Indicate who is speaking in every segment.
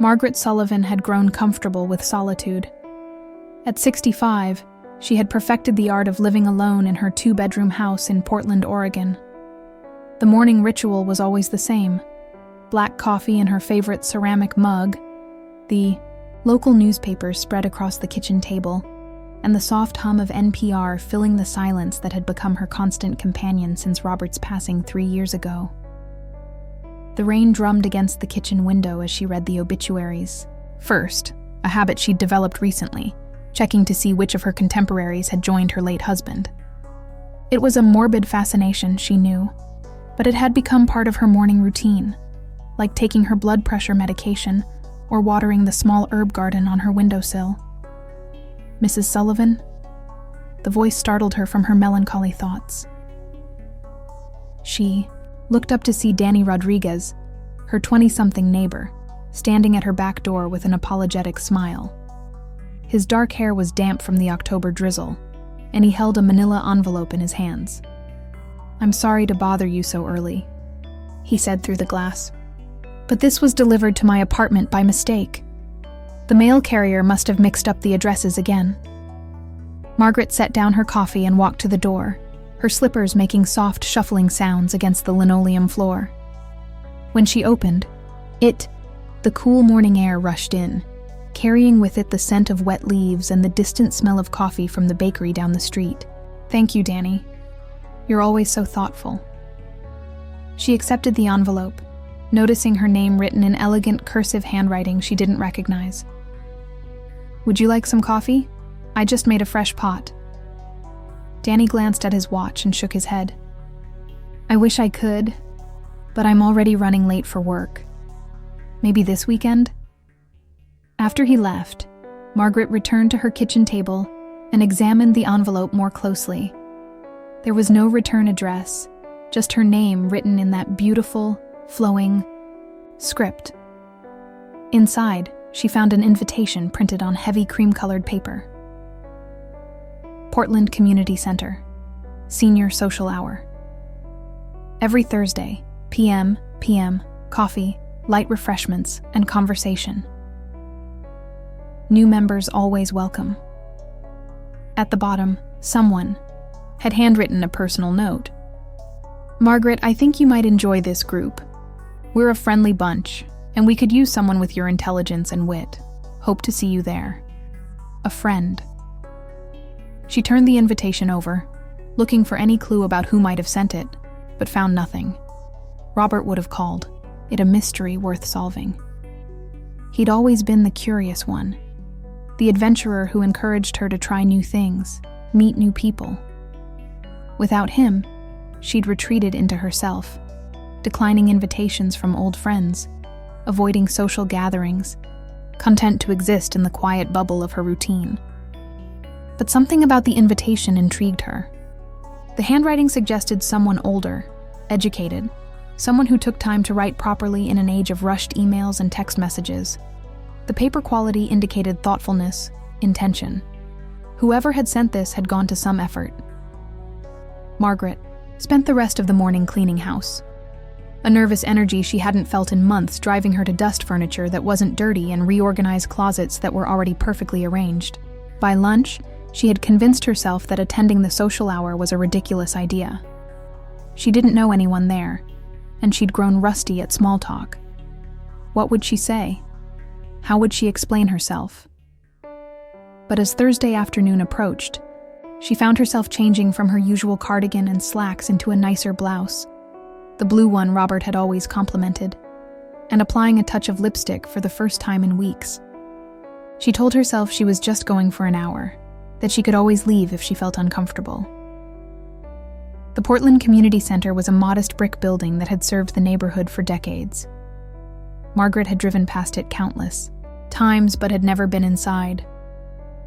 Speaker 1: Margaret Sullivan had grown comfortable with solitude. At 65, she had perfected the art of living alone in her 2-bedroom house in Portland, Oregon. The morning ritual was always the same: black coffee in her favorite ceramic mug, the local newspapers spread across the kitchen table, and the soft hum of NPR filling the silence that had become her constant companion since Robert's passing 3 years ago. The rain drummed against the kitchen window as she read the obituaries. First, a habit she'd developed recently, checking to see which of her contemporaries had joined her late husband. It was a morbid fascination, she knew, but it had become part of her morning routine, like taking her blood pressure medication or watering the small herb garden on her windowsill. Mrs. Sullivan? The voice startled her from her melancholy thoughts. She looked up to see Danny Rodriguez, her 20-something neighbor, standing at her back door with an apologetic smile. His dark hair was damp from the October drizzle, and he held a manila envelope in his hands. "I'm sorry to bother you so early," he said through the glass, "but this was delivered to my apartment by mistake. The mail carrier must have mixed up the addresses again." Margaret set down her coffee and walked to the door, her slippers making soft shuffling sounds against the linoleum floor. When she opened, the cool morning air rushed in, carrying with it the scent of wet leaves and the distant smell of coffee from the bakery down the street. "Thank you, Danny. You're always so thoughtful." She accepted the envelope, noticing her name written in elegant cursive handwriting she didn't recognize. "Would you like some coffee? I just made a fresh pot." Danny glanced at his watch and shook his head. "I wish I could, but I'm already running late for work. Maybe this weekend?" After he left, Margaret returned to her kitchen table and examined the envelope more closely. There was no return address, just her name written in that beautiful, flowing script. Inside, she found an invitation printed on heavy cream-colored paper. Portland Community Center, Senior Social Hour. Every Thursday, p.m., coffee, light refreshments, and conversation. New members always welcome. At the bottom, someone had handwritten a personal note. "Margaret, I think you might enjoy this group. We're a friendly bunch, and we could use someone with your intelligence and wit. Hope to see you there. A friend." She turned the invitation over, looking for any clue about who might have sent it, but found nothing. Robert would have called it a mystery worth solving. He'd always been the curious one, the adventurer who encouraged her to try new things, meet new people. Without him, she'd retreated into herself, declining invitations from old friends, avoiding social gatherings, content to exist in the quiet bubble of her routine. But something about the invitation intrigued her. The handwriting suggested someone older, educated, someone who took time to write properly in an age of rushed emails and text messages. The paper quality indicated thoughtfulness, intention. Whoever had sent this had gone to some effort. Margaret spent the rest of the morning cleaning house. A nervous energy she hadn't felt in months driving her to dust furniture that wasn't dirty and reorganize closets that were already perfectly arranged. By lunch, she had convinced herself that attending the social hour was a ridiculous idea. She didn't know anyone there, and she'd grown rusty at small talk. What would she say? How would she explain herself? But as Thursday afternoon approached, she found herself changing from her usual cardigan and slacks into a nicer blouse, the blue one Robert had always complimented, and applying a touch of lipstick for the first time in weeks. She told herself she was just going for an hour, that she could always leave if she felt uncomfortable. The Portland Community Center was a modest brick building that had served the neighborhood for decades. Margaret had driven past it countless times but had never been inside.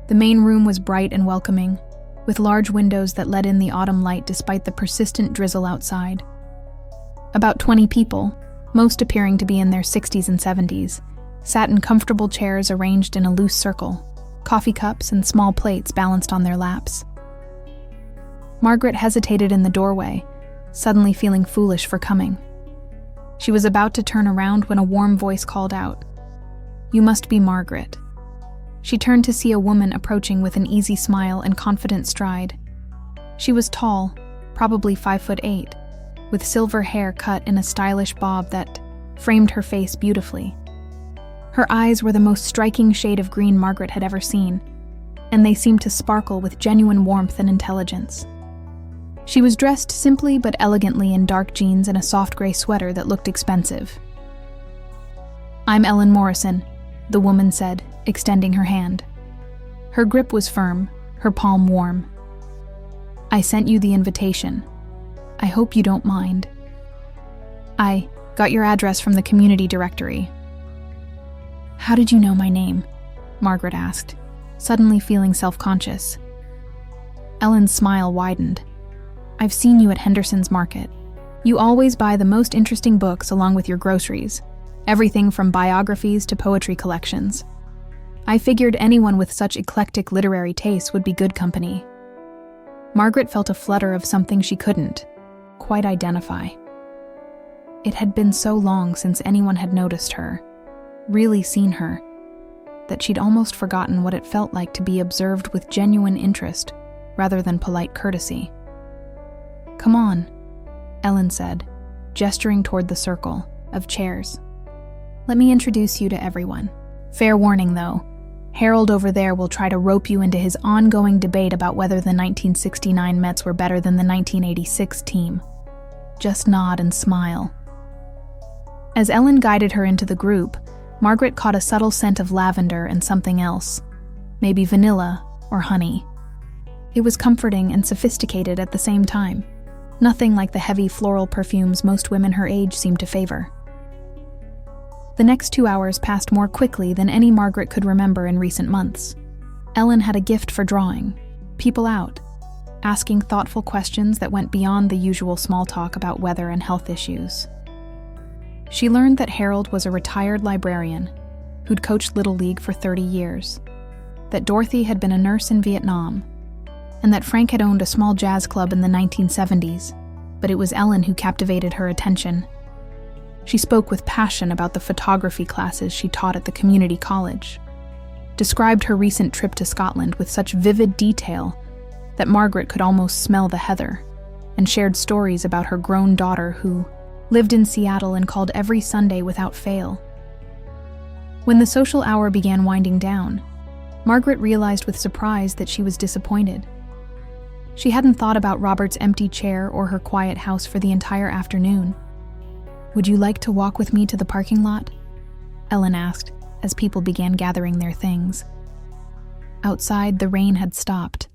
Speaker 1: The main room was bright and welcoming, with large windows that let in the autumn light despite the persistent drizzle outside. About 20 people, most appearing to be in their 60s and 70s, sat in comfortable chairs arranged in a loose circle, coffee cups and small plates balanced on their laps. Margaret hesitated in the doorway, suddenly feeling foolish for coming. She was about to turn around when a warm voice called out, "You must be Margaret." She turned to see a woman approaching with an easy smile and confident stride. She was tall, probably 5'8", with silver hair cut in a stylish bob that framed her face beautifully. Her eyes were the most striking shade of green Margaret had ever seen, and they seemed to sparkle with genuine warmth and intelligence. She was dressed simply but elegantly in dark jeans and a soft gray sweater that looked expensive. "I'm Ellen Morrison," the woman said, extending her hand. Her grip was firm, her palm warm. "I sent you the invitation. I hope you don't mind. I got your address from the community directory." "How did you know my name?" Margaret asked, suddenly feeling self-conscious. Ellen's smile widened. "I've seen you at Henderson's Market. You always buy the most interesting books along with your groceries, everything from biographies to poetry collections. I figured anyone with such eclectic literary tastes would be good company." Margaret felt a flutter of something she couldn't quite identify. It had been so long since anyone had noticed her, really seen her, that she'd almost forgotten what it felt like to be observed with genuine interest rather than polite courtesy. "Come on," Ellen said, gesturing toward the circle of chairs. "Let me introduce you to everyone. Fair warning, though. Harold over there will try to rope you into his ongoing debate about whether the 1969 Mets were better than the 1986 team. Just nod and smile." As Ellen guided her into the group, Margaret caught a subtle scent of lavender and something else, maybe vanilla or honey. It was comforting and sophisticated at the same time, nothing like the heavy floral perfumes most women her age seemed to favor. The next 2 hours passed more quickly than any Margaret could remember in recent months. Ellen had a gift for drawing people out, asking thoughtful questions that went beyond the usual small talk about weather and health issues. She learned that Harold was a retired librarian who'd coached Little League for 30 years, that Dorothy had been a nurse in Vietnam, and that Frank had owned a small jazz club in the 1970s, but it was Ellen who captivated her attention. She spoke with passion about the photography classes she taught at the community college, described her recent trip to Scotland with such vivid detail that Margaret could almost smell the heather, and shared stories about her grown daughter who lived in Seattle and called every Sunday without fail. When the social hour began winding down, Margaret realized with surprise that she was disappointed. She hadn't thought about Robert's empty chair or her quiet house for the entire afternoon. "Would you like to walk with me to the parking lot?" Ellen asked, as people began gathering their things. Outside, the rain had stopped,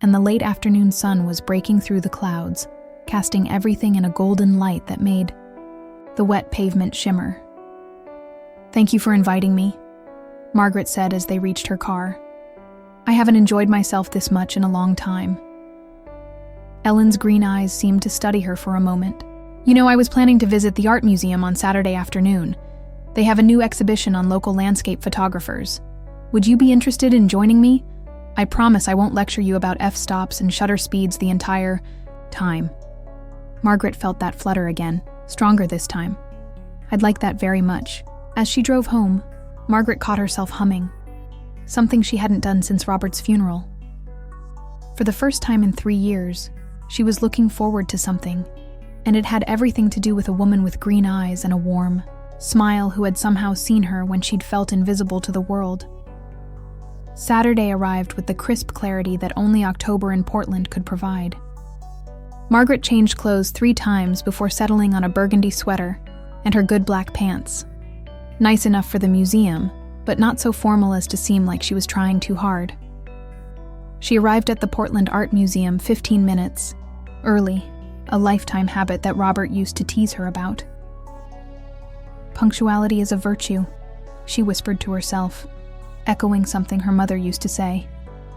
Speaker 1: and the late afternoon sun was breaking through the clouds, casting everything in a golden light that made the wet pavement shimmer. "Thank you for inviting me," Margaret said as they reached her car. "I haven't enjoyed myself this much in a long time." Ellen's green eyes seemed to study her for a moment. "You know, I was planning to visit the art museum on Saturday afternoon. They have a new exhibition on local landscape photographers. Would you be interested in joining me? I promise I won't lecture you about f-stops and shutter speeds the entire time." Margaret felt that flutter again, stronger this time. "I'd like that very much." As she drove home, Margaret caught herself humming, something she hadn't done since Robert's funeral. For the first time in 3 years, she was looking forward to something, and it had everything to do with a woman with green eyes and a warm smile who had somehow seen her when she'd felt invisible to the world. Saturday arrived with the crisp clarity that only October in Portland could provide. Margaret changed clothes 3 times before settling on a burgundy sweater and her good black pants. Nice enough for the museum, but not so formal as to seem like she was trying too hard. She arrived at the Portland Art Museum 15 minutes early, a lifetime habit that Robert used to tease her about. "Punctuality is a virtue," she whispered to herself, echoing something her mother used to say,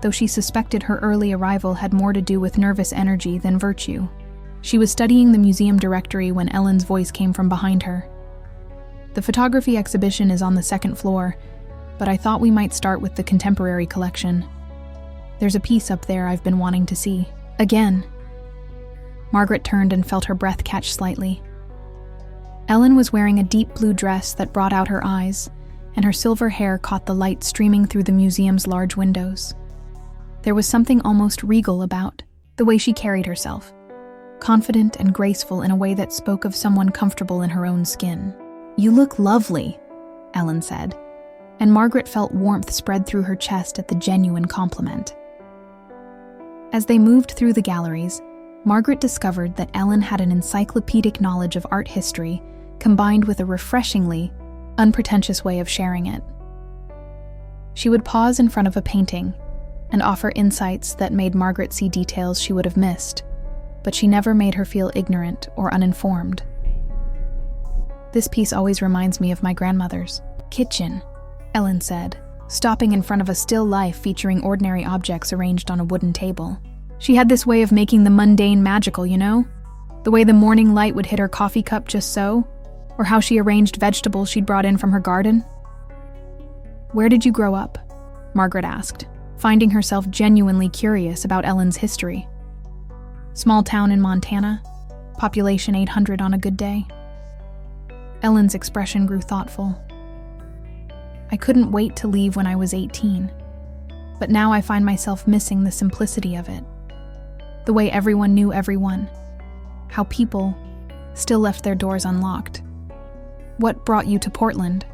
Speaker 1: though she suspected her early arrival had more to do with nervous energy than virtue. She was studying the museum directory when Ellen's voice came from behind her. "The photography exhibition is on the 2nd floor, but I thought we might start with the contemporary collection. There's a piece up there I've been wanting to see." Again. Margaret turned and felt her breath catch slightly. Ellen was wearing a deep blue dress that brought out her eyes, and her silver hair caught the light streaming through the museum's large windows. There was something almost regal about the way she carried herself, confident and graceful in a way that spoke of someone comfortable in her own skin. "You look lovely," Ellen said, and Margaret felt warmth spread through her chest at the genuine compliment. As they moved through the galleries, Margaret discovered that Ellen had an encyclopedic knowledge of art history combined with a refreshingly unpretentious way of sharing it. She would pause in front of a painting and offer insights that made Margaret see details she would have missed, but she never made her feel ignorant or uninformed. "This piece always reminds me of my grandmother's kitchen," Ellen said, stopping in front of a still life featuring ordinary objects arranged on a wooden table. "She had this way of making the mundane magical, you know? The way the morning light would hit her coffee cup just so, or how she arranged vegetables she'd brought in from her garden." "Where did you grow up?" Margaret asked, finding herself genuinely curious about Ellen's history. "Small town in Montana, population 800 on a good day." Ellen's expression grew thoughtful. "I couldn't wait to leave when I was 18, but now I find myself missing the simplicity of it. The way everyone knew everyone, how people still left their doors unlocked." "What brought you to Portland?"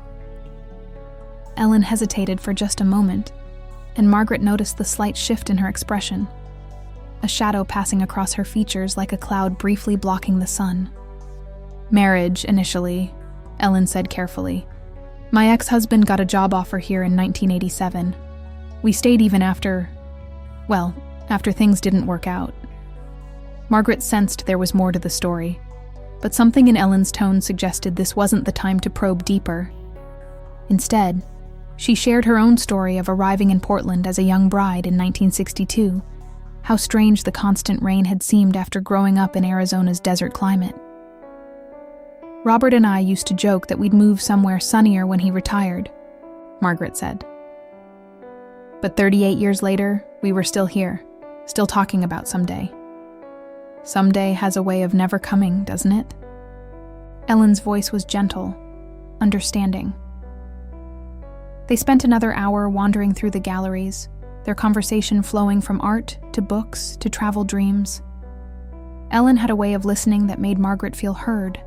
Speaker 1: Ellen hesitated for just a moment, and Margaret noticed the slight shift in her expression, a shadow passing across her features like a cloud briefly blocking the sun. "Marriage, initially," Ellen said carefully. "My ex-husband got a job offer here in 1987. We stayed even after things didn't work out." Margaret sensed there was more to the story, but something in Ellen's tone suggested this wasn't the time to probe deeper. Instead, she shared her own story of arriving in Portland as a young bride in 1962, how strange the constant rain had seemed after growing up in Arizona's desert climate. "Robert and I used to joke that we'd move somewhere sunnier when he retired," Margaret said. "But 38 years later, we were still here, still talking about someday. Someday has a way of never coming, doesn't it?" Ellen's voice was gentle, understanding. They spent another hour wandering through the galleries, their conversation flowing from art to books to travel dreams. Ellen had a way of listening that made Margaret feel heard,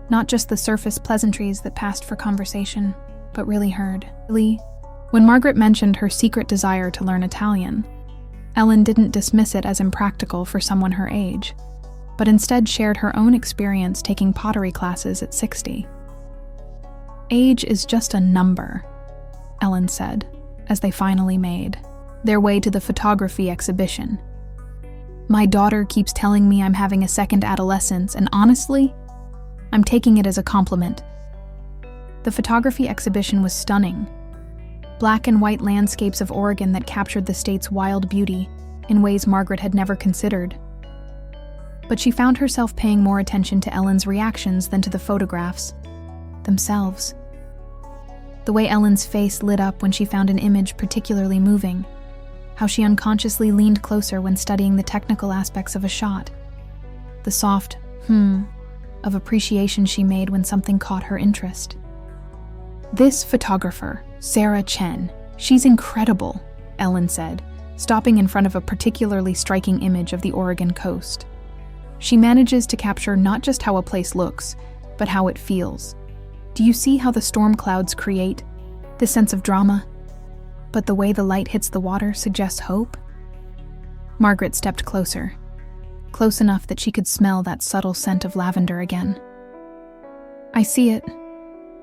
Speaker 1: not just the surface pleasantries that passed for conversation, but really heard. When Margaret mentioned her secret desire to learn Italian, Ellen didn't dismiss it as impractical for someone her age, but instead shared her own experience taking pottery classes at 60. "Age is just a number," Ellen said, as they finally made their way to the photography exhibition. "My daughter keeps telling me I'm having a second adolescence, and honestly, I'm taking it as a compliment." The photography exhibition was stunning. Black and white landscapes of Oregon that captured the state's wild beauty in ways Margaret had never considered. But she found herself paying more attention to Ellen's reactions than to the photographs themselves. The way Ellen's face lit up when she found an image particularly moving, how she unconsciously leaned closer when studying the technical aspects of a shot, the soft of appreciation she made when something caught her interest. "This photographer, Sarah Chen, she's incredible," Ellen said, stopping in front of a particularly striking image of the Oregon coast. "She manages to capture not just how a place looks, but how it feels. Do you see how the storm clouds create this sense of drama, but the way the light hits the water suggests hope?" Margaret stepped closer, close enough that she could smell that subtle scent of lavender again. "I see it,"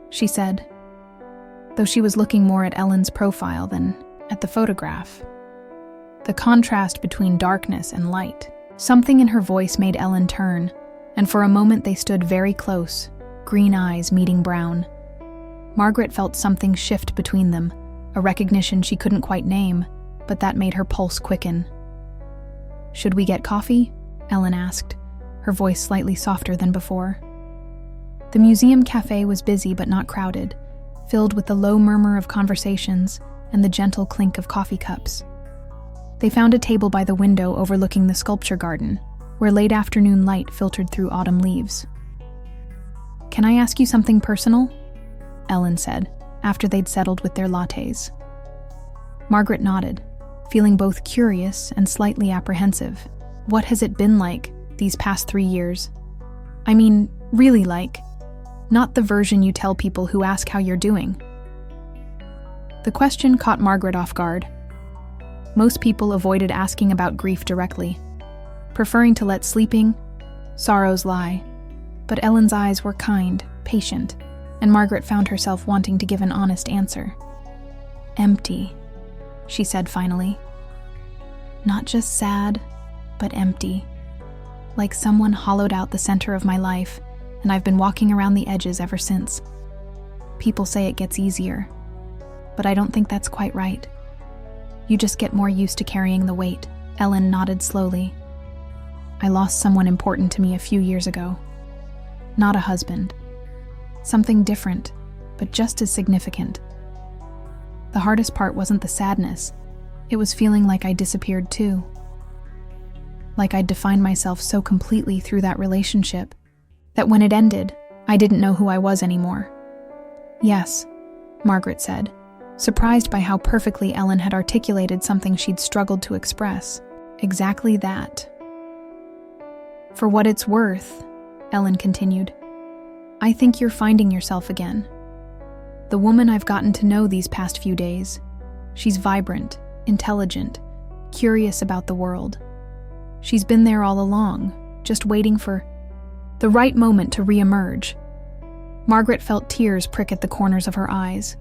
Speaker 1: she said, though she was looking more at Ellen's profile than at the photograph. The contrast between darkness and light. Something in her voice made Ellen turn, and for a moment they stood very close, green eyes meeting brown. Margaret felt something shift between them, a recognition she couldn't quite name, but that made her pulse quicken. "Should we get coffee?" Ellen asked, her voice slightly softer than before. The museum cafe was busy but not crowded, filled with the low murmur of conversations and the gentle clink of coffee cups. They found a table by the window overlooking the sculpture garden, where late afternoon light filtered through autumn leaves. "Can I ask you something personal?" Ellen said, after they'd settled with their lattes. Margaret nodded, feeling both curious and slightly apprehensive. What has it been like these past 3 years? I mean, really like. Not the version you tell people who ask how you're doing. The question caught Margaret off guard. Most people avoided asking about grief directly, preferring to let sleeping sorrows lie. But Ellen's eyes were kind, patient, and Margaret found herself wanting to give an honest answer. Empty, she said finally. Not just sad, but empty. Like someone hollowed out the center of my life, and I've been walking around the edges ever since. People say it gets easier, but I don't think that's quite right. You just get more used to carrying the weight. Ellen nodded slowly. I lost someone important to me a few years ago. Not a husband. Something different, but just as significant. The hardest part wasn't the sadness. It was feeling like I disappeared too. Like I'd defined myself so completely through that relationship that when it ended, I didn't know who I was anymore. Yes, Margaret said, surprised by how perfectly Ellen had articulated something she'd struggled to express. Exactly that. For what it's worth, Ellen continued, I think you're finding yourself again. The woman I've gotten to know these past few days, she's vibrant, intelligent, curious about the world. She's been there all along, just waiting for the right moment to re-emerge. Margaret felt tears prick at the corners of her eyes,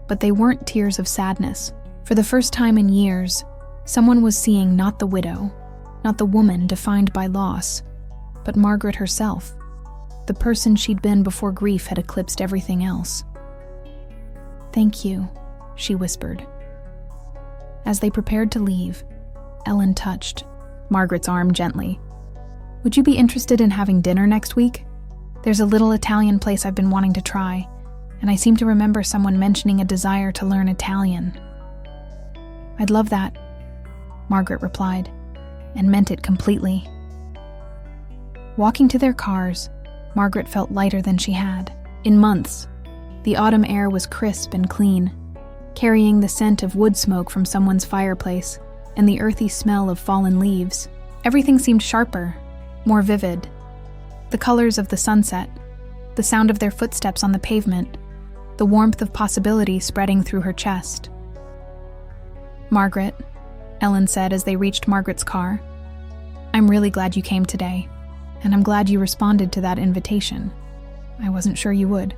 Speaker 1: but they weren't tears of sadness. For the first time in years, someone was seeing not the widow, not the woman defined by loss, but Margaret herself, the person she'd been before grief had eclipsed everything else. Thank you, she whispered. As they prepared to leave, Ellen touched Margaret's arm gently. Would you be interested in having dinner next week? There's a little Italian place I've been wanting to try, and I seem to remember someone mentioning a desire to learn Italian. I'd love that, Margaret replied, and meant it completely. Walking to their cars, Margaret felt lighter than she had in months. The autumn air was crisp and clean, carrying the scent of wood smoke from someone's fireplace and the earthy smell of fallen leaves. Everything seemed sharper, more vivid. The colors of the sunset, the sound of their footsteps on the pavement, the warmth of possibility spreading through her chest. Margaret, Ellen said as they reached Margaret's car, I'm really glad you came today, and I'm glad you responded to that invitation. I wasn't sure you would.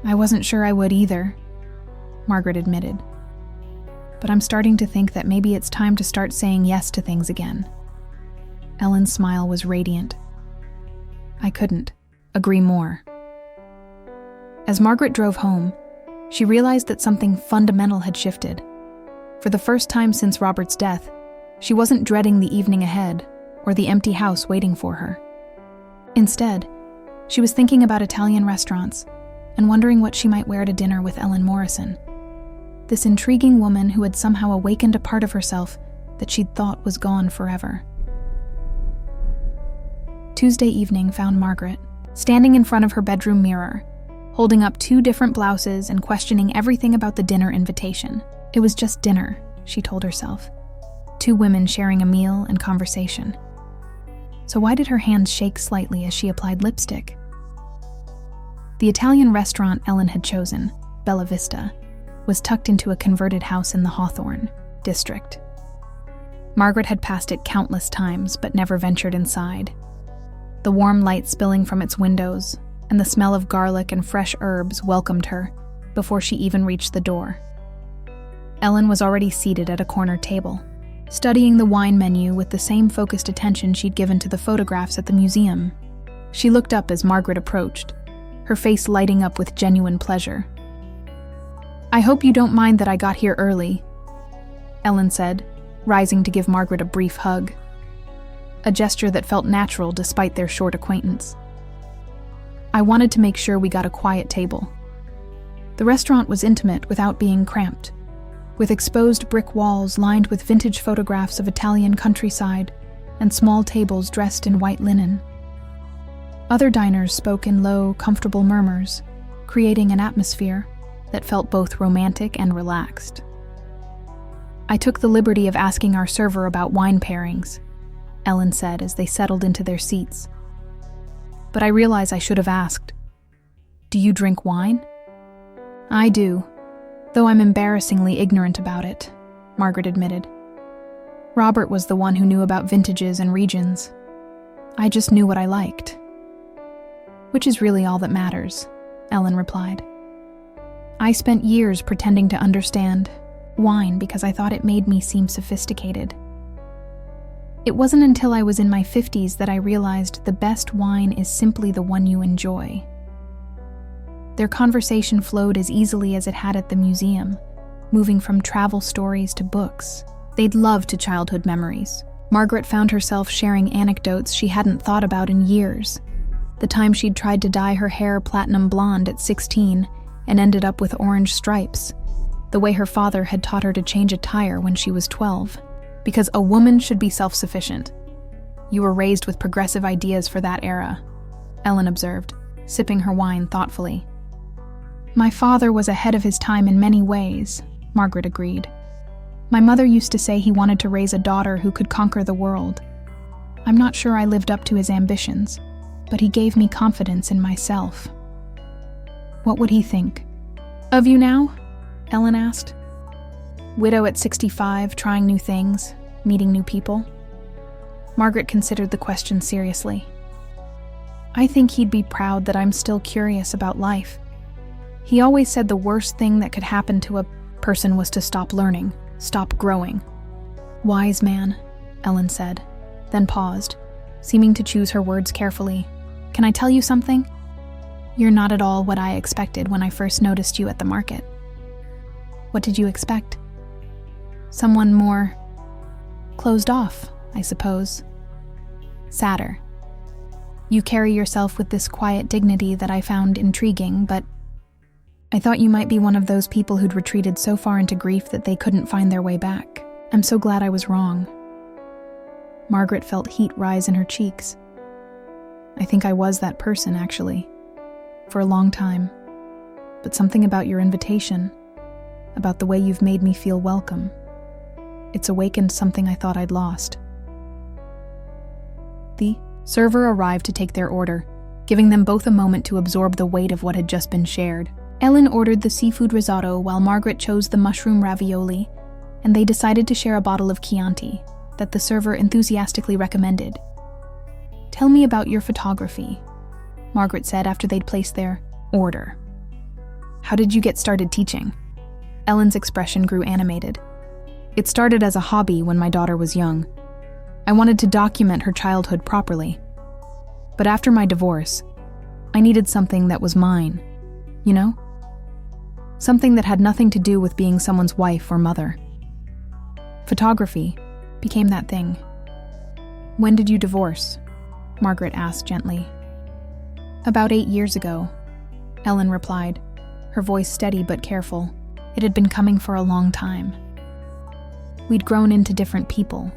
Speaker 1: I wasn't sure I would either, Margaret admitted. But I'm starting to think that maybe it's time to start saying yes to things again. Ellen's smile was radiant. I couldn't agree more. As Margaret drove home, she realized that something fundamental had shifted. For the first time since Robert's death, she wasn't dreading the evening ahead or the empty house waiting for her. Instead, she was thinking about Italian restaurants and wondering what she might wear to dinner with Ellen Morrison, this intriguing woman who had somehow awakened a part of herself that she'd thought was gone forever. Tuesday evening found Margaret standing in front of her bedroom mirror, holding up 2 different blouses and questioning everything about the dinner invitation. It was just dinner, she told herself. 2 women sharing a meal and conversation. So why did her hands shake slightly as she applied lipstick? The Italian restaurant Ellen had chosen, Bella Vista, was tucked into a converted house in the Hawthorne district. Margaret had passed it countless times but never ventured inside. The warm light spilling from its windows and the smell of garlic and fresh herbs welcomed her before she even reached the door. Ellen was already seated at a corner table, studying the wine menu with the same focused attention she'd given to the photographs at the museum. She looked up as Margaret approached, her face lighting up with genuine pleasure. I hope you don't mind that I got here early, Ellen said, rising to give Margaret a brief hug, a gesture that felt natural despite their short acquaintance. I wanted to make sure we got a quiet table. The restaurant was intimate without being cramped, with exposed brick walls lined with vintage photographs of Italian countryside and small tables dressed in white linen. Other diners spoke in low, comfortable murmurs, creating an atmosphere that felt both romantic and relaxed. "I took the liberty of asking our server about wine pairings," Ellen said as they settled into their seats. "But I realize I should have asked. Do you drink wine?" "I do, though I'm embarrassingly ignorant about it," Margaret admitted. "Robert was the one who knew about vintages and regions. I just knew what I liked." "Which is really all that matters," Ellen replied. "I spent years pretending to understand wine because I thought it made me seem sophisticated. It wasn't until I was in my 50s that I realized the best wine is simply the one you enjoy." Their conversation flowed as easily as it had at the museum, moving from travel stories to books. They'd loved to childhood memories. Margaret found herself sharing anecdotes she hadn't thought about in years. The time she'd tried to dye her hair platinum blonde at 16 and ended up with orange stripes. The way her father had taught her to change a tire when she was 12. Because a woman should be self-sufficient. "You were raised with progressive ideas for that era," Ellen observed, sipping her wine thoughtfully. "My father was ahead of his time in many ways," Margaret agreed. "My mother used to say he wanted to raise a daughter who could conquer the world. I'm not sure I lived up to his ambitions, but he gave me confidence in myself." "What would he think of you now?" Ellen asked. "Widow at 65, trying new things, meeting new people?" Margaret considered the question seriously. "I think he'd be proud that I'm still curious about life. He always said the worst thing that could happen to a person was to stop learning, stop growing." "Wise man," Ellen said, then paused, seeming to choose her words carefully. "Can I tell you something? You're not at all what I expected when I first noticed you at the market." "What did you expect?" "Someone more closed off, I suppose. Sadder. You carry yourself with this quiet dignity that I found intriguing, but I thought you might be one of those people who'd retreated so far into grief that they couldn't find their way back. I'm so glad I was wrong." Margaret felt heat rise in her cheeks. "I think I was that person, actually, for a long time. But something about your invitation, about the way you've made me feel welcome, it's awakened something I thought I'd lost." The server arrived to take their order, giving them both a moment to absorb the weight of what had just been shared. Ellen ordered the seafood risotto while Margaret chose the mushroom ravioli, and they decided to share a bottle of Chianti that the server enthusiastically recommended. "Tell me about your photography," Margaret said after they'd placed their order. "How did you get started teaching?" Ellen's expression grew animated. "It started as a hobby when my daughter was young. I wanted to document her childhood properly. But after my divorce, I needed something that was mine, you know? Something that had nothing to do with being someone's wife or mother. Photography became that thing." "When did you divorce?" Margaret asked gently. "About 8 years ago," Ellen replied, her voice steady but careful. It had been coming for a long time. We'd grown into different people,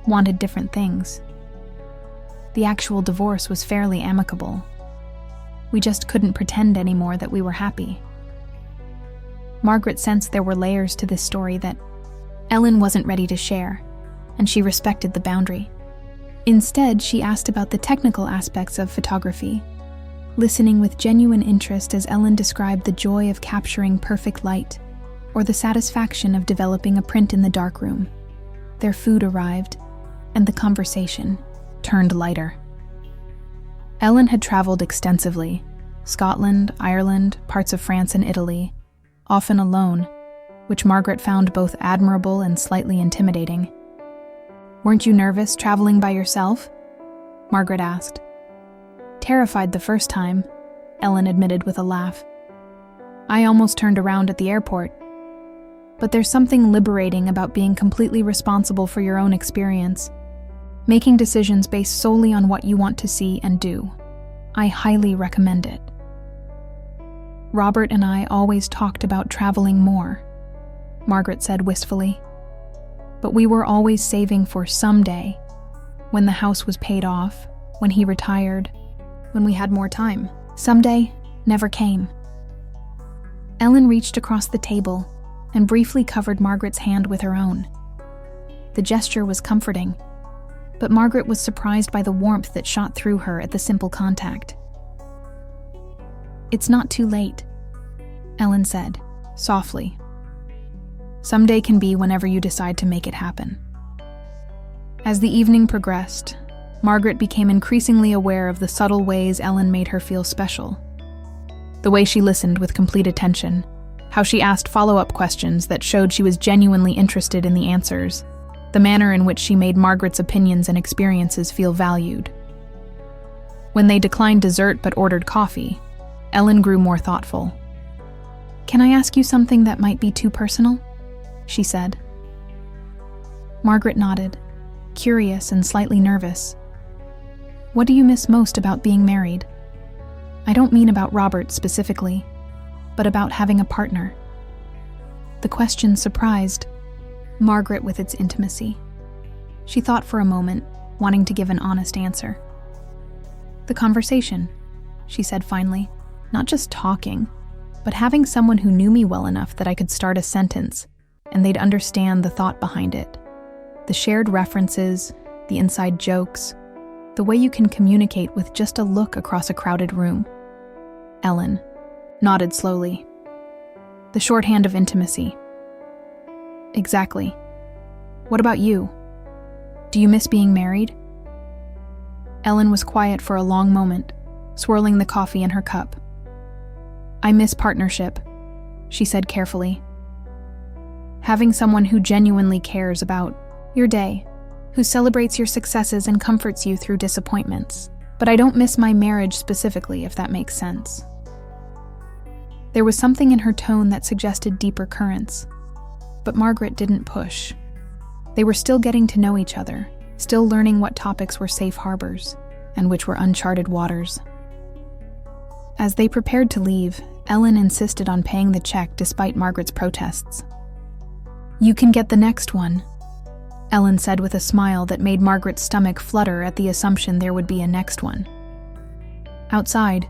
Speaker 1: wanted different things. The actual divorce was fairly amicable. We just couldn't pretend anymore that we were happy." Margaret sensed there were layers to this story that Ellen wasn't ready to share, and she respected the boundary. Instead, she asked about the technical aspects of photography, listening with genuine interest as Ellen described the joy of capturing perfect light, or the satisfaction of developing a print in the darkroom. Their food arrived, and the conversation turned lighter. Ellen had traveled extensively: Scotland, Ireland, parts of France and Italy, often alone, which Margaret found both admirable and slightly intimidating. "Weren't you nervous traveling by yourself?" Margaret asked. "Terrified the first time," Ellen admitted with a laugh. "I almost turned around at the airport. But there's something liberating about being completely responsible for your own experience, making decisions based solely on what you want to see and do. I highly recommend it." "Robert and I always talked about traveling more," Margaret said wistfully. "But we were always saving for someday, when the house was paid off, when he retired, when we had more time. Someday never came." Ellen reached across the table and briefly covered Margaret's hand with her own. The gesture was comforting, but Margaret was surprised by the warmth that shot through her at the simple contact. "It's not too late," Ellen said, softly. "Someday can be whenever you decide to make it happen." As the evening progressed, Margaret became increasingly aware of the subtle ways Ellen made her feel special. The way she listened with complete attention, how she asked follow-up questions that showed she was genuinely interested in the answers, the manner in which she made Margaret's opinions and experiences feel valued. When they declined dessert but ordered coffee, Ellen grew more thoughtful. "Can I ask you something that might be too personal?" she said. Margaret nodded, curious and slightly nervous. "What do you miss most about being married? I don't mean about Robert specifically, but about having a partner." The question surprised Margaret with its intimacy. She thought for a moment, wanting to give an honest answer. "The conversation," she said finally. "Not just talking, but having someone who knew me well enough that I could start a sentence, and they'd understand the thought behind it. The shared references, the inside jokes, the way you can communicate with just a look across a crowded room." Ellen nodded slowly. "The shorthand of intimacy." "Exactly. What about you? Do you miss being married?" Ellen was quiet for a long moment, swirling the coffee in her cup. "I miss partnership," she said carefully. "Having someone who genuinely cares about your day, who celebrates your successes and comforts you through disappointments. But I don't miss my marriage specifically, if that makes sense." There was something in her tone that suggested deeper currents, but Margaret didn't push. They were still getting to know each other, still learning what topics were safe harbors and which were uncharted waters. As they prepared to leave, Ellen insisted on paying the check despite Margaret's protests. "You can get the next one," Ellen said with a smile that made Margaret's stomach flutter at the assumption there would be a next one. Outside,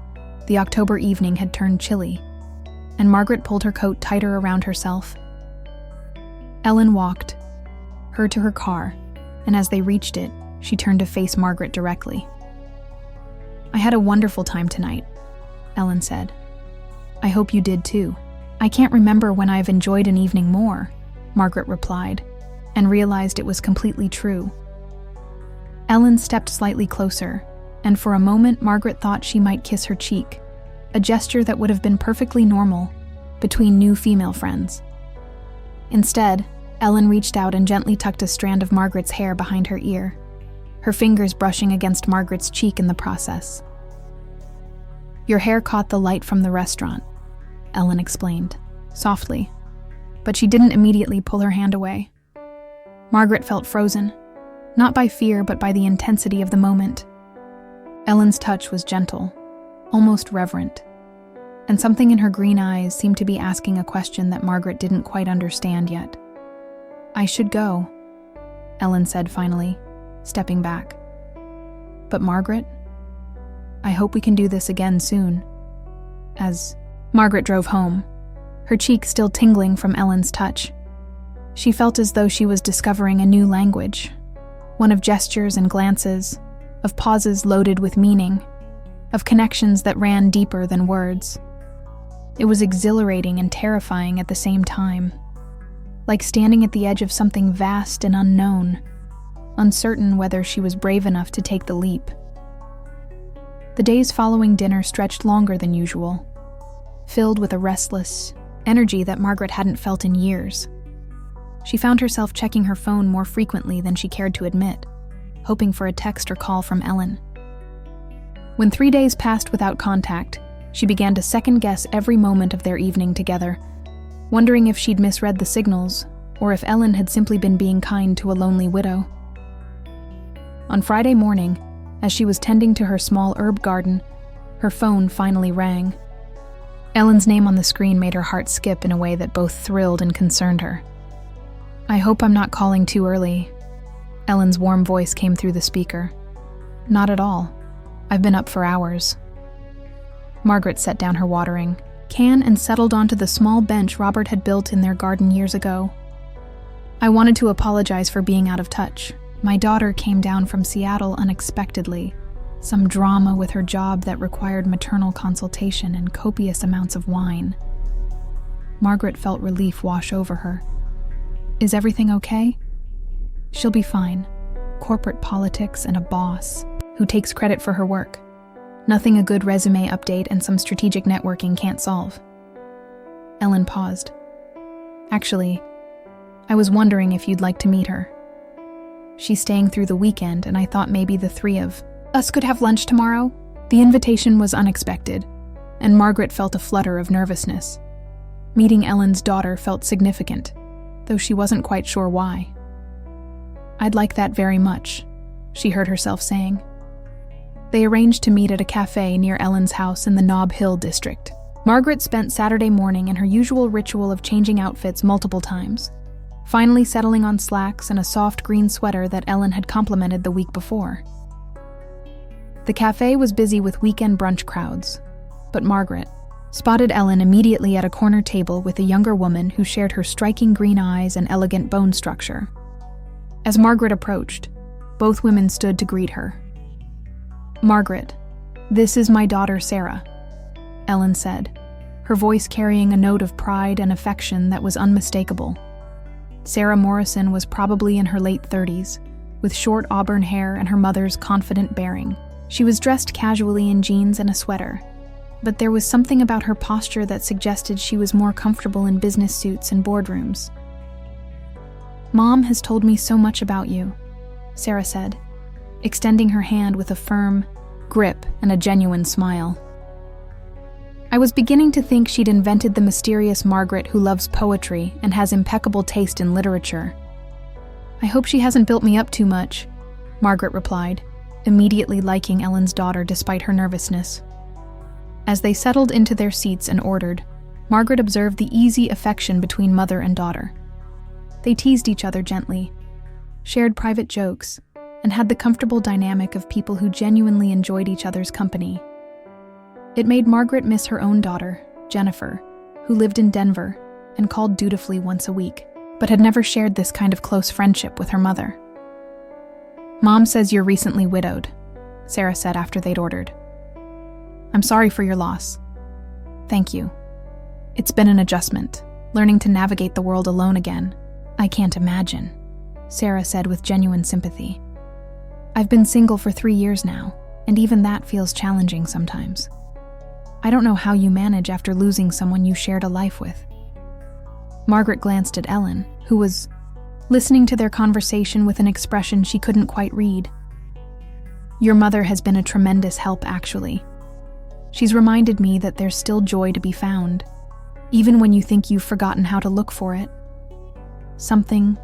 Speaker 1: the October evening had turned chilly, and Margaret pulled her coat tighter around herself. Ellen walked her to her car, and as they reached it, she turned to face Margaret directly. "I had a wonderful time tonight," Ellen said. "I hope you did too." "I can't remember when I've enjoyed an evening more," Margaret replied, and realized it was completely true. Ellen stepped slightly closer, and for a moment Margaret thought she might kiss her cheek, a gesture that would have been perfectly normal between new female friends. Instead, Ellen reached out and gently tucked a strand of Margaret's hair behind her ear, her fingers brushing against Margaret's cheek in the process. "Your hair caught the light from the restaurant," Ellen explained, softly, but she didn't immediately pull her hand away. Margaret felt frozen, not by fear but by the intensity of the moment. Ellen's touch was gentle, almost reverent, and something in her green eyes seemed to be asking a question that Margaret didn't quite understand yet. "I should go," Ellen said finally, stepping back. "But Margaret, I hope we can do this again soon." As Margaret drove home, her cheek still tingling from Ellen's touch, she felt as though she was discovering a new language, one of gestures and glances, of pauses loaded with meaning, of connections that ran deeper than words. It was exhilarating and terrifying at the same time, like standing at the edge of something vast and unknown, uncertain whether she was brave enough to take the leap. The days following dinner stretched longer than usual, filled with a restless energy that Margaret hadn't felt in years. She found herself checking her phone more frequently than she cared to admit, hoping for a text or call from Ellen. When 3 days passed without contact, she began to second-guess every moment of their evening together, wondering if she'd misread the signals or if Ellen had simply been being kind to a lonely widow. On Friday morning, as she was tending to her small herb garden, her phone finally rang. Ellen's name on the screen made her heart skip in a way that both thrilled and concerned her. "I hope I'm not calling too early," Ellen's warm voice came through the speaker. "Not at all. I've been up for hours." Margaret set down her watering, can and settled onto the small bench Robert had built in their garden years ago. I wanted to apologize for being out of touch. My daughter came down from Seattle unexpectedly. Some drama with her job that required maternal consultation and copious amounts of wine. Margaret felt relief wash over her. Is everything okay? She'll be fine. Corporate politics and a boss who takes credit for her work. Nothing a good resume update and some strategic networking can't solve. Ellen paused. Actually, I was wondering if you'd like to meet her. She's staying through the weekend, and I thought maybe the three of us could have lunch tomorrow. The invitation was unexpected, and Margaret felt a flutter of nervousness. Meeting Ellen's daughter felt significant, though she wasn't quite sure why. I'd like that very much, she heard herself saying. They arranged to meet at a cafe near Ellen's house in the Nob Hill district. Margaret spent Saturday morning in her usual ritual of changing outfits multiple times, finally settling on slacks and a soft green sweater that Ellen had complimented the week before. The cafe was busy with weekend brunch crowds, but Margaret spotted Ellen immediately at a corner table with a younger woman who shared her striking green eyes and elegant bone structure. As Margaret approached, both women stood to greet her. "Margaret, this is my daughter Sarah," Ellen said, her voice carrying a note of pride and affection that was unmistakable. Sarah Morrison was probably in her late 30s, with short auburn hair and her mother's confident bearing. She was dressed casually in jeans and a sweater, but there was something about her posture that suggested she was more comfortable in business suits and boardrooms. "Mom has told me so much about you," Sarah said, extending her hand with a firm grip and a genuine smile. I was beginning to think she'd invented the mysterious Margaret who loves poetry and has impeccable taste in literature. "I hope she hasn't built me up too much," Margaret replied, immediately liking Ellen's daughter despite her nervousness. As they settled into their seats and ordered, Margaret observed the easy affection between mother and daughter. They teased each other gently, shared private jokes, and had the comfortable dynamic of people who genuinely enjoyed each other's company. It made Margaret miss her own daughter, Jennifer, who lived in Denver and called dutifully once a week, but had never shared this kind of close friendship with her mother. "Mom says you're recently widowed," Sarah said after they'd ordered. "I'm sorry for your loss." "Thank you. It's been an adjustment, learning to navigate the world alone again." "I can't imagine," Sarah said with genuine sympathy. "I've been single for 3 years now, and even that feels challenging sometimes. I don't know how you manage after losing someone you shared a life with." Margaret glanced at Ellen, who was listening to their conversation with an expression she couldn't quite read. "Your mother has been a tremendous help, actually. She's reminded me that there's still joy to be found, even when you think you've forgotten how to look for it." Something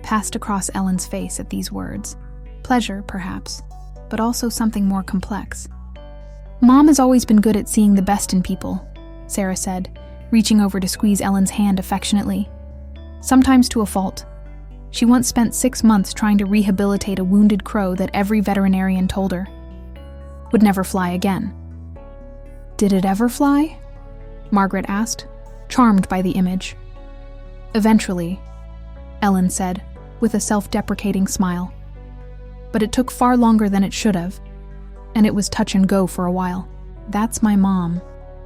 Speaker 1: passed across Ellen's face at these words. Pleasure, perhaps, but also something more complex. "Mom has always been good at seeing the best in people," Sarah said, reaching over to squeeze Ellen's hand affectionately. "Sometimes to a fault. She once spent 6 months trying to rehabilitate a wounded crow that every veterinarian told her would never fly again." "Did it ever fly?" Margaret asked, charmed by the image. "Eventually," Ellen said, with a self-deprecating smile. "But it took far longer than it should have, and it was touch and go for a while." "That's my mom,"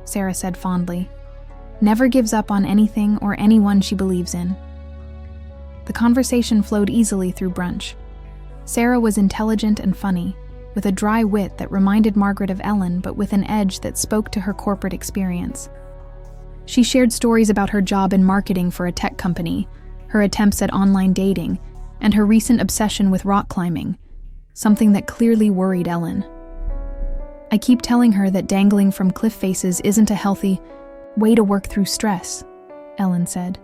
Speaker 1: Sarah said fondly. "Never gives up on anything or anyone she believes in." The conversation flowed easily through brunch. Sarah was intelligent and funny, with a dry wit that reminded Margaret of Ellen but with an edge that spoke to her corporate experience. She shared stories about her job in marketing for a tech company, her attempts at online dating, and her recent obsession with rock climbing, something that clearly worried Ellen. "I keep telling her that dangling from cliff faces isn't a healthy way to work through stress," Ellen said,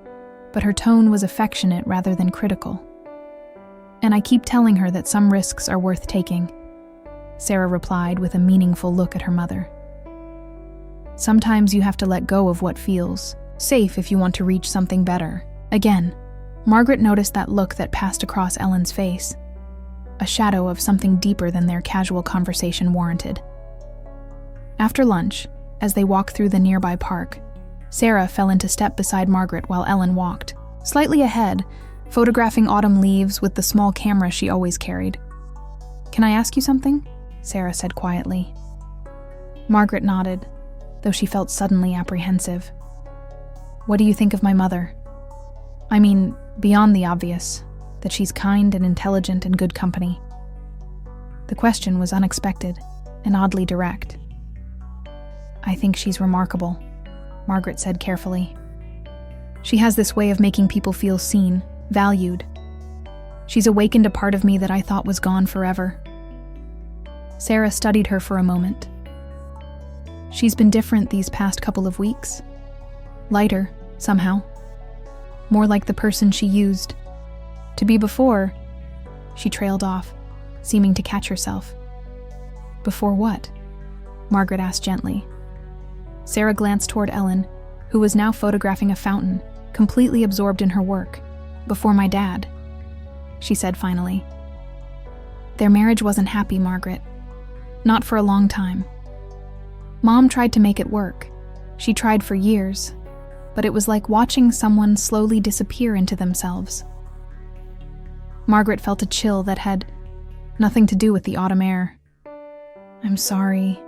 Speaker 1: but her tone was affectionate rather than critical. "And I keep telling her that some risks are worth taking," Sarah replied with a meaningful look at her mother. "Sometimes you have to let go of what feels safe if you want to reach something better." Again, Margaret noticed that look that passed across Ellen's face, a shadow of something deeper than their casual conversation warranted. After lunch, As they walked through the nearby park, Sarah fell into step beside Margaret while Ellen walked, slightly ahead, photographing autumn leaves with the small camera she always carried. "Can I ask you something?" Sarah said quietly. Margaret nodded, though she felt suddenly apprehensive. "What do you think of my mother? I mean, beyond the obvious, that she's kind and intelligent and good company." The question was unexpected and oddly direct. "I think she's remarkable," Margaret said carefully. "She has this way of making people feel seen, valued. She's awakened a part of me that I thought was gone forever." Sarah studied her for a moment. "She's been different these past couple of weeks. Lighter, somehow. More like the person she used to be before." She trailed off, seeming to catch herself. "Before what?" Margaret asked gently. Sarah glanced toward Ellen, who was now photographing a fountain, completely absorbed in her work. "Before my dad," she said finally. "Their marriage wasn't happy, Margaret. Not for a long time. Mom tried to make it work. She tried for years, but it was like watching someone slowly disappear into themselves." Margaret felt a chill that had nothing to do with the autumn air. "I'm sorry.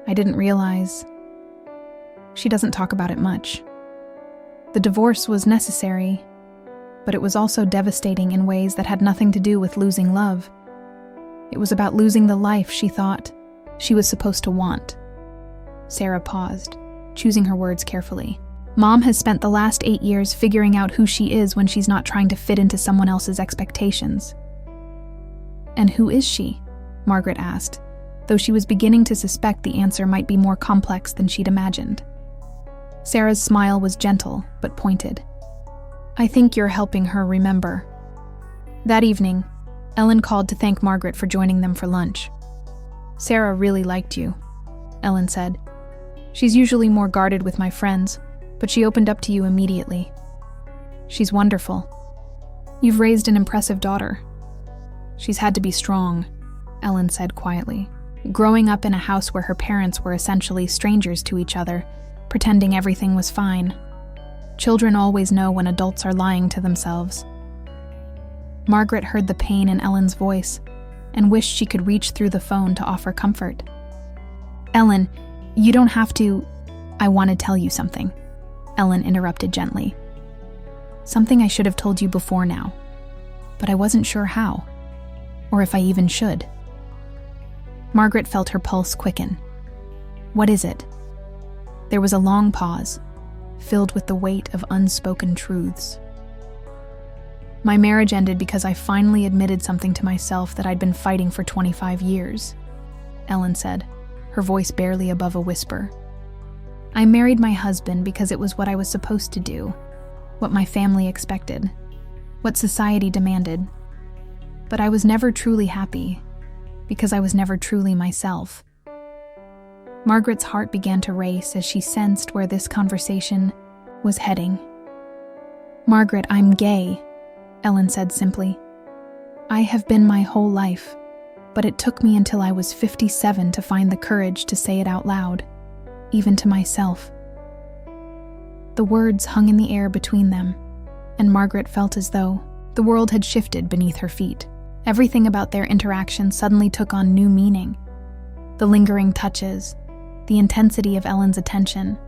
Speaker 1: I didn't realize." She doesn't talk about it much. The divorce was necessary, but it was also devastating in ways that had nothing to do with losing love. It was about losing the life she thought she was supposed to want. Sarah paused, choosing her words carefully. "Mom has spent the last 8 years figuring out who she is when she's not trying to fit into someone else's expectations." "And who is she?" Margaret asked, though she was beginning to suspect the answer might be more complex than she'd imagined. Sarah's smile was gentle but pointed. "I think you're helping her remember." That evening, Ellen called to thank Margaret for joining them for lunch. "Sarah really liked you," Ellen said. "She's usually more guarded with my friends, but she opened up to you immediately. She's wonderful. You've raised an impressive daughter." "She's had to be strong," Ellen said quietly. "Growing up in a house where her parents were essentially strangers to each other, pretending everything was fine. Children always know when adults are lying to themselves." Margaret heard the pain in Ellen's voice and wished she could reach through the phone to offer comfort. "Ellen, you don't have to—" "I want to tell you something," Ellen interrupted gently. "Something I should have told you before now, but I wasn't sure how, or if I even should." Margaret felt her pulse quicken. "What is it?" There was a long pause, filled with the weight of unspoken truths. "My marriage ended because I finally admitted something to myself that I'd been fighting for 25 years, Ellen said, her voice barely above a whisper. "I married my husband because it was what I was supposed to do, what my family expected, what society demanded. But I was never truly happy, because I was never truly myself." Margaret's heart began to race as she sensed where this conversation was heading. "Margaret, I'm gay," Ellen said simply. "I have been my whole life, but it took me until I was 57 to find the courage to say it out loud, even to myself." The words hung in the air between them, and Margaret felt as though the world had shifted beneath her feet. Everything about their interaction suddenly took on new meaning. The lingering touches, the intensity of Ellen's attention,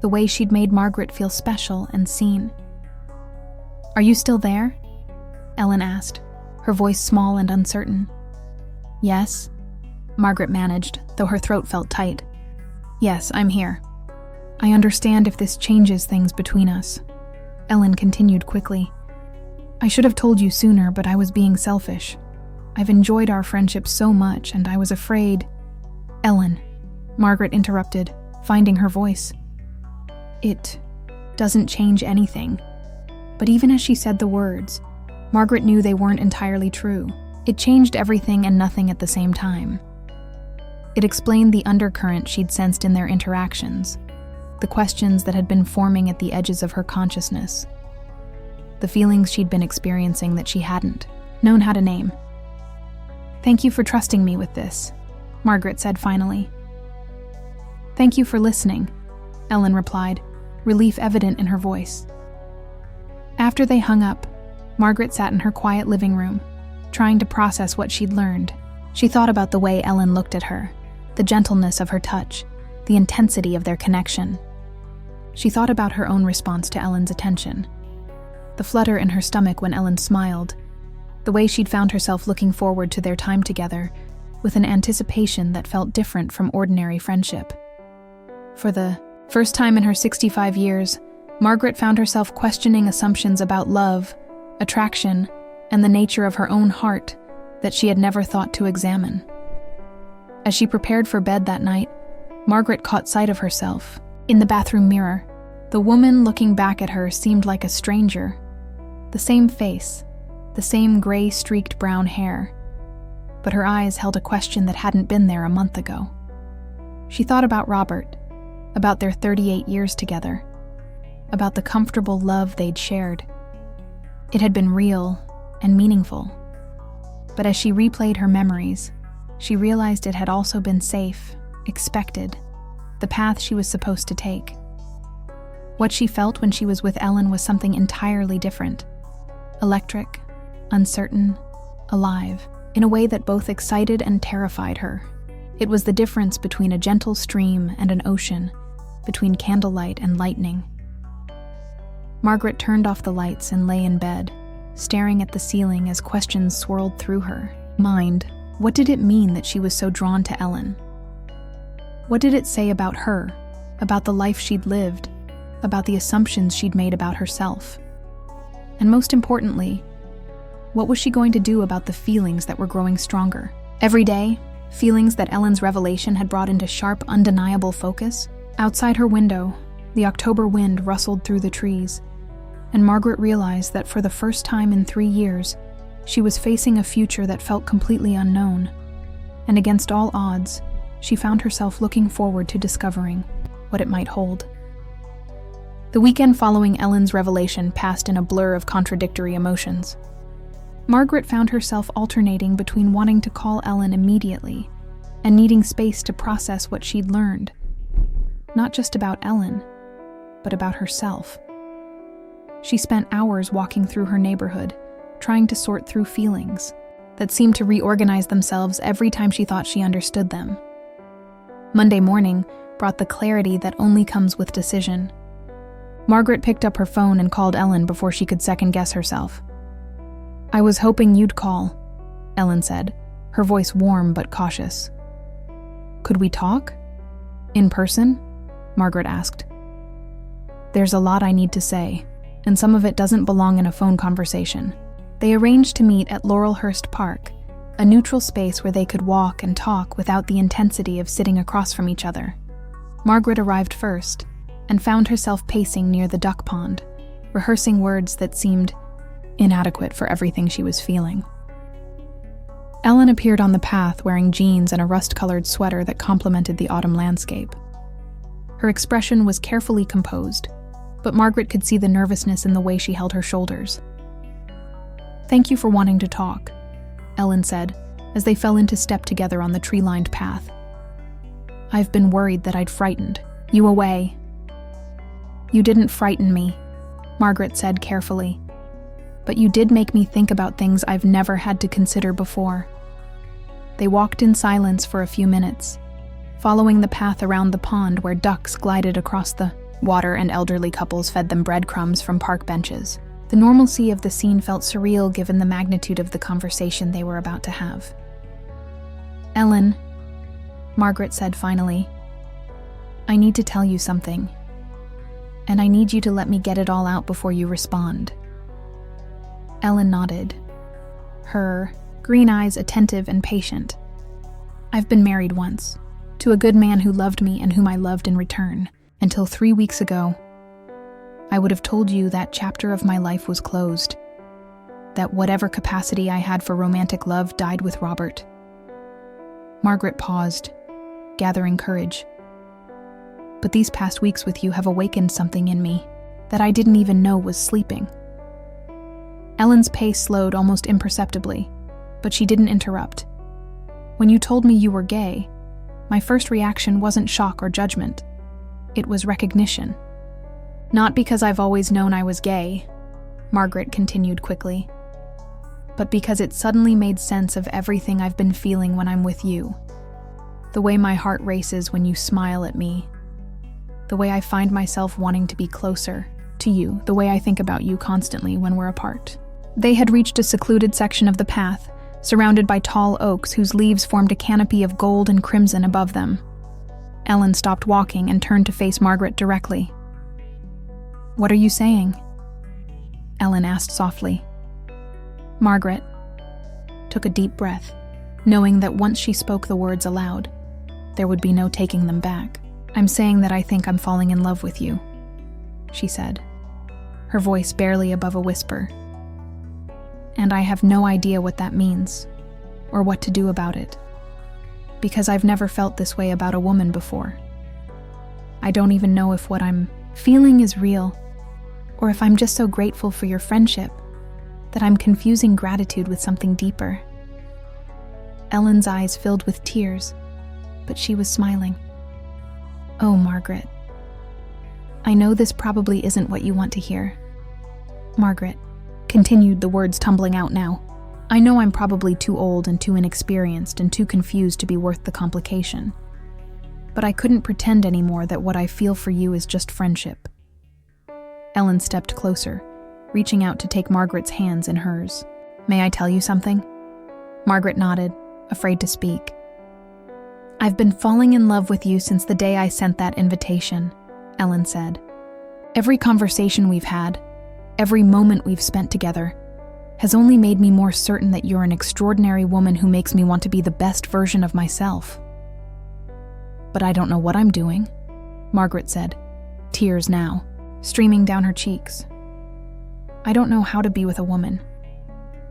Speaker 1: the way she'd made Margaret feel special and seen. "Are you still there?" Ellen asked, her voice small and uncertain. "Yes," Margaret managed, though her throat felt tight. "Yes, I'm here. I understand if this changes things between us," Ellen continued quickly. "I should have told you sooner, but I was being selfish. I've enjoyed our friendship so much, and I was afraid—" "Ellen," Margaret interrupted, finding her voice. "It doesn't change anything." But even as she said the words, Margaret knew they weren't entirely true. It changed everything and nothing at the same time. It explained the undercurrent she'd sensed in their interactions, the questions that had been forming at the edges of her consciousness, the feelings she'd been experiencing that she hadn't known how to name. "Thank you for trusting me with this," Margaret said finally. "Thank you for listening," Ellen replied, relief evident in her voice. After they hung up, Margaret sat in her quiet living room, trying to process what she'd learned. She thought about the way Ellen looked at her, the gentleness of her touch, the intensity of their connection. She thought about her own response to Ellen's attention. The flutter in her stomach when Ellen smiled, the way she'd found herself looking forward to their time together with an anticipation that felt different from ordinary friendship. For the first time in her 65 years, Margaret found herself questioning assumptions about love, attraction, and the nature of her own heart that she had never thought to examine. As she prepared for bed that night, Margaret caught sight of herself in the bathroom mirror. The woman looking back at her seemed like a stranger. The same face, the same gray-streaked brown hair, but her eyes held a question that hadn't been there a month ago. She thought about Robert, about their 38 years together, about the comfortable love they'd shared. It had been real and meaningful. But as she replayed her memories, she realized it had also been safe, expected, the path she was supposed to take. What she felt when she was with Ellen was something entirely different. Electric, uncertain, alive, in a way that both excited and terrified her. It was the difference between a gentle stream and an ocean, between candlelight and lightning. Margaret turned off the lights and lay in bed, staring at the ceiling as questions swirled through her mind. What did it mean that she was so drawn to Ellen? What did it say about her, about the life she'd lived, about the assumptions she'd made about herself? And most importantly, what was she going to do about the feelings that were growing stronger? Every day, feelings that Ellen's revelation had brought into sharp, undeniable focus. Outside her window, the October wind rustled through the trees, and Margaret realized that for the first time in 3 years, she was facing a future that felt completely unknown. And against all odds, she found herself looking forward to discovering what it might hold. The weekend following Ellen's revelation passed in a blur of contradictory emotions. Margaret found herself alternating between wanting to call Ellen immediately and needing space to process what she'd learned, not just about Ellen, but about herself. She spent hours walking through her neighborhood, trying to sort through feelings that seemed to reorganize themselves every time she thought she understood them. Monday morning brought the clarity that only comes with decision. Margaret picked up her phone and called Ellen before she could second-guess herself. "I was hoping you'd call," Ellen said, her voice warm but cautious. "Could we talk? In person?" Margaret asked. "There's a lot I need to say, and some of it doesn't belong in a phone conversation." They arranged to meet at Laurelhurst Park, a neutral space where they could walk and talk without the intensity of sitting across from each other. Margaret arrived first and found herself pacing near the duck pond, rehearsing words that seemed inadequate for everything she was feeling. Ellen appeared on the path wearing jeans and a rust-colored sweater that complemented the autumn landscape. Her expression was carefully composed, but Margaret could see the nervousness in the way she held her shoulders. "Thank you for wanting to talk," Ellen said, as they fell into step together on the tree-lined path. "I've been worried that I'd frightened you away." "You didn't frighten me," Margaret said carefully, "but you did make me think about things I've never had to consider before." They walked in silence for a few minutes, following the path around the pond where ducks glided across the water and elderly couples fed them breadcrumbs from park benches. The normalcy of the scene felt surreal given the magnitude of the conversation they were about to have. "Ellen," Margaret said finally, "I need to tell you something, and I need you to let me get it all out before you respond." Ellen nodded, her green eyes attentive and patient. "I've been married once, to a good man who loved me and whom I loved in return, until 3 weeks ago. I would have told you that chapter of my life was closed, that whatever capacity I had for romantic love died with Robert." Margaret paused, gathering courage. "But these past weeks with you have awakened something in me that I didn't even know was sleeping." Ellen's pace slowed almost imperceptibly, but she didn't interrupt. "When you told me you were gay, My first reaction wasn't shock or judgment. It was recognition. Not because I've always known I was gay, Margaret continued quickly, but because it suddenly made sense of everything I've been feeling when I'm with you. The way my heart races when you smile at me. The way I find myself wanting to be closer to you. The way I think about you constantly when we're apart. They had reached a secluded section of the path, surrounded by tall oaks whose leaves formed a canopy of gold and crimson above them. Ellen stopped walking and turned to face Margaret directly. "What are you saying?" Ellen asked softly. Margaret took a deep breath, knowing that once she spoke the words aloud, there would be no taking them back. "I'm saying that I think I'm falling in love with you," she said, her voice barely above a whisper. "And I have no idea what that means, or what to do about it, because I've never felt this way about a woman before. I don't even know if what I'm feeling is real, or if I'm just so grateful for your friendship that I'm confusing gratitude with something deeper." Ellen's eyes filled with tears, but she was smiling. "Oh, Margaret, I know this probably isn't what you want to hear." Margaret continued, the words tumbling out now. "I know I'm probably too old and too inexperienced and too confused to be worth the complication. But I couldn't pretend anymore that what I feel for you is just friendship." Ellen stepped closer, reaching out to take Margaret's hands in hers. "May I tell you something?" Margaret nodded, afraid to speak. "I've been falling in love with you since the day I sent that invitation," Ellen said. "Every conversation we've had, every moment we've spent together, has only made me more certain that you're an extraordinary woman who makes me want to be the best version of myself." "But I don't know what I'm doing," Margaret said, tears now streaming down her cheeks. "I don't know how to be with a woman.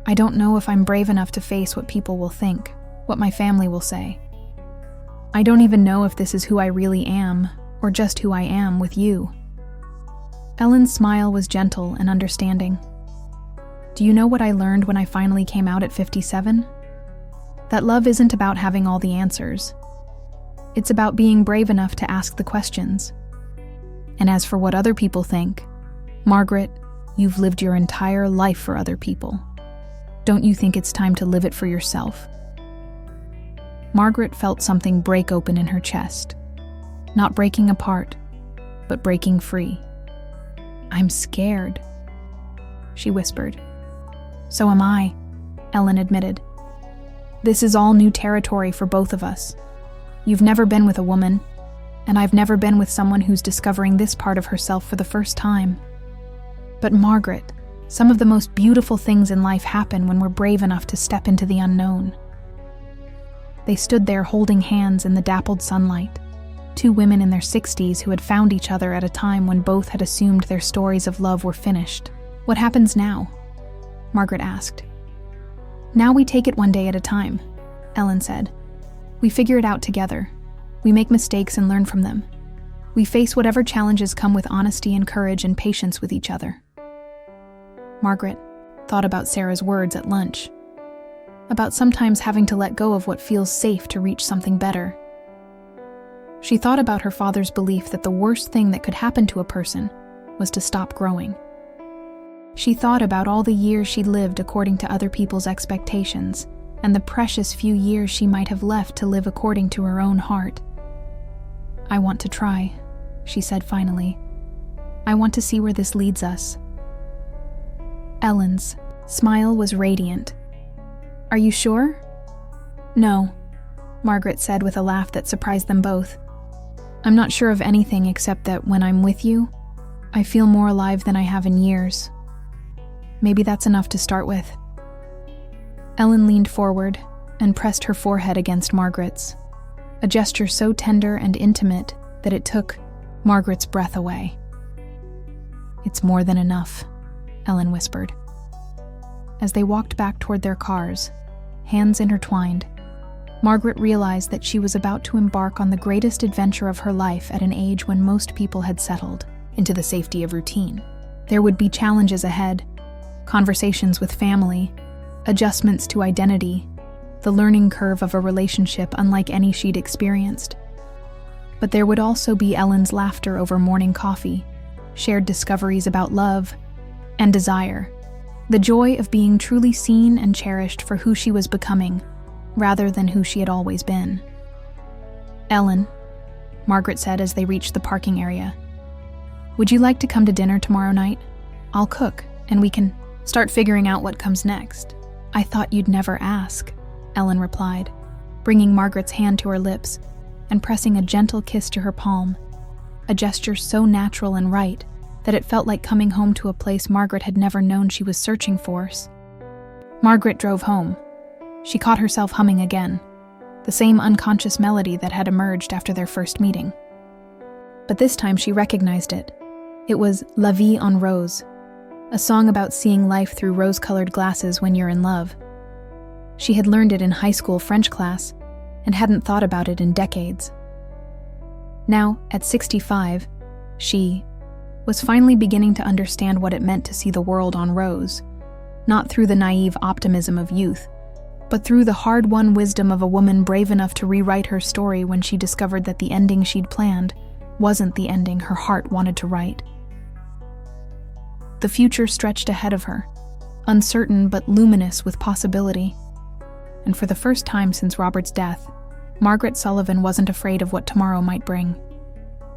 Speaker 1: I don't know if I'm brave enough to face what people will think, what my family will say. I don't even know if this is who I really am, or just who I am with you." Ellen's smile was gentle and understanding. "Do you know what I learned when I finally came out at 57? That love isn't about having all the answers. It's about being brave enough to ask the questions. And as for what other people think, Margaret, you've lived your entire life for other people. Don't you think it's time to live it for yourself?" Margaret felt something break open in her chest. Not breaking apart, but breaking free. "I'm scared," she whispered. "So am I," Ellen admitted. "This is all new territory for both of us. You've never been with a woman, and I've never been with someone who's discovering this part of herself for the first time. But Margaret, some of the most beautiful things in life happen when we're brave enough to step into the unknown." They stood there holding hands in the dappled sunlight, two women in their 60s who had found each other at a time when both had assumed their stories of love were finished. "What happens now?" Margaret asked. "Now we take it one day at a time," Ellen said. "We figure it out together. We make mistakes and learn from them. We face whatever challenges come with honesty and courage and patience with each other." Margaret thought about Sarah's words at lunch, about sometimes having to let go of what feels safe to reach something better. She thought about her father's belief that the worst thing that could happen to a person was to stop growing. She thought about all the years she'd lived according to other people's expectations, and the precious few years she might have left to live according to her own heart. "I want to try," she said finally. "I want to see where this leads us." Ellen's smile was radiant. "Are you sure?" "No," Margaret said with a laugh that surprised them both. "I'm not sure of anything except that when I'm with you, I feel more alive than I have in years. Maybe that's enough to start with." Ellen leaned forward and pressed her forehead against Margaret's, a gesture so tender and intimate that it took Margaret's breath away. "It's more than enough," Ellen whispered. As they walked back toward their cars, hands intertwined, Margaret realized that she was about to embark on the greatest adventure of her life at an age when most people had settled into the safety of routine. There would be challenges ahead, conversations with family, adjustments to identity, the learning curve of a relationship unlike any she'd experienced. But there would also be Ellen's laughter over morning coffee, shared discoveries about love and desire, the joy of being truly seen and cherished for who she was becoming, rather than who she had always been. "Ellen," Margaret said as they reached the parking area, "would you like to come to dinner tomorrow night? I'll cook, and we can start figuring out what comes next." "I thought you'd never ask," Ellen replied, bringing Margaret's hand to her lips and pressing a gentle kiss to her palm, a gesture so natural and right that it felt like coming home to a place Margaret had never known she was searching for. Margaret drove home. She caught herself humming again, the same unconscious melody that had emerged after their first meeting. But this time she recognized it. It was La Vie en Rose, a song about seeing life through rose-colored glasses when you're in love. She had learned it in high school French class and hadn't thought about it in decades. Now, at 65, she was finally beginning to understand what it meant to see the world on rose, not through the naive optimism of youth, but through the hard-won wisdom of a woman brave enough to rewrite her story when she discovered that the ending she'd planned wasn't the ending her heart wanted to write. The future stretched ahead of her, uncertain but luminous with possibility. And for the first time since Robert's death, Margaret Sullivan wasn't afraid of what tomorrow might bring.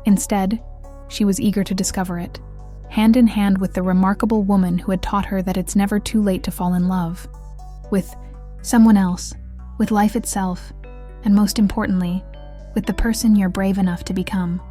Speaker 1: Instead, she was eager to discover it, hand in hand with the remarkable woman who had taught her that it's never too late to fall in love. With someone else, with life itself, and most importantly, with the person you're brave enough to become.